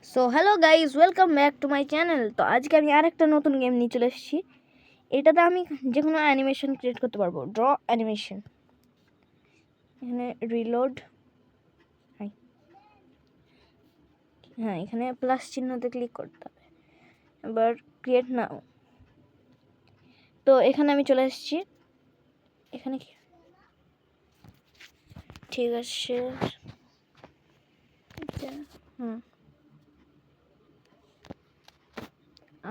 So hello guys, welcome back to my channel. তো আজকে আমি আর একটা নতুন গেম নিয়ে চলে এসেছি। এটাতে আমি যে কোনো অ্যানিমেশন ক্রিয়েট করতে পারবো, ড্র অ্যানিমেশন। এখানে রিলোড, হ্যাঁ এখানে প্লাস চিহ্নতে ক্লিক করতে হবে। এবার ক্রিয়েট নাও। তো এখানে আমি চলে এসেছি। এখানে কি ঠিক আছে,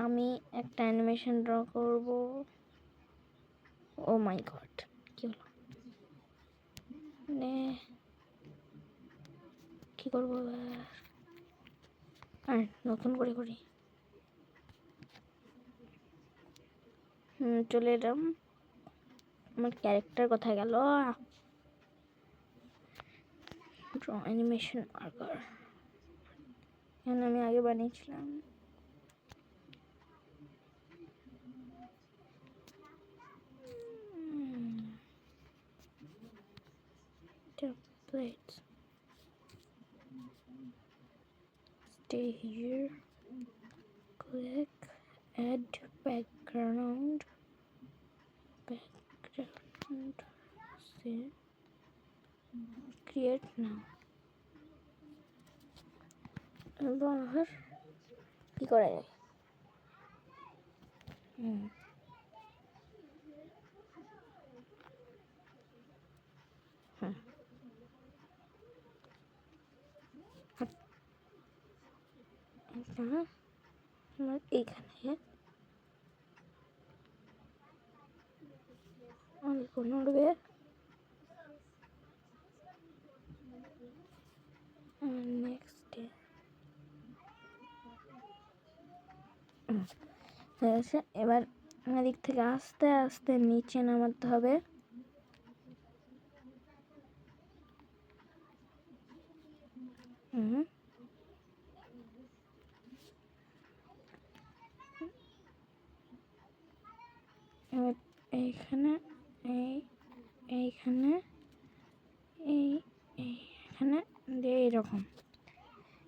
আমি একটা অ্যানিমেশন ড্র করব। ও মাই গড, কি হলো? কি করবো এবার? নতুন করে করি। চলে এলাম। আমার ক্যারেক্টার কোথায় গেল? ড্র অ্যানিমেশন মার্কার এখানে আমি আগে বানিয়েছিলাম। Templates. Stay here. Click add background. See. Create now. এবার কি করা যায়? আমার এইখানে অল্প নড়বে। নেক্সট হয়ে গেছে। এবার আমার দিক থেকে আস্তে আস্তে নিচে নামাতে হবে। এবার এইখানে এইখানে এইখানে দিয়ে এইরকম।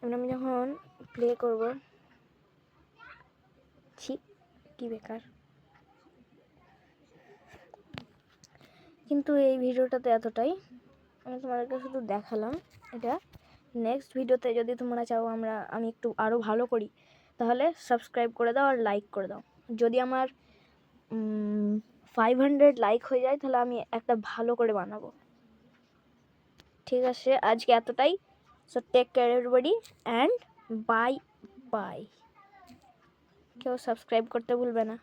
এবার আমি যখন প্লে করব, কি বেকার। কিন্তু এই ভিডিওটাতে এতটাই, আমি তোমাদেরকে শুধু দেখালাম এটা। নেক্সট ভিডিওতে যদি তোমরা চাও আমি একটু আরও ভালো করি, তাহলে সাবস্ক্রাইব করে দাও আর লাইক করে দাও। যদি আমার 500 লাইক হয়ে যায়, তাহলে আমি একটা ভালো করে বানাবো। ঠিক আছে, আজকে এতটাই। So take care everybody and bye bye. কেউ সাবস্ক্রাইব করতে ভুলবে না।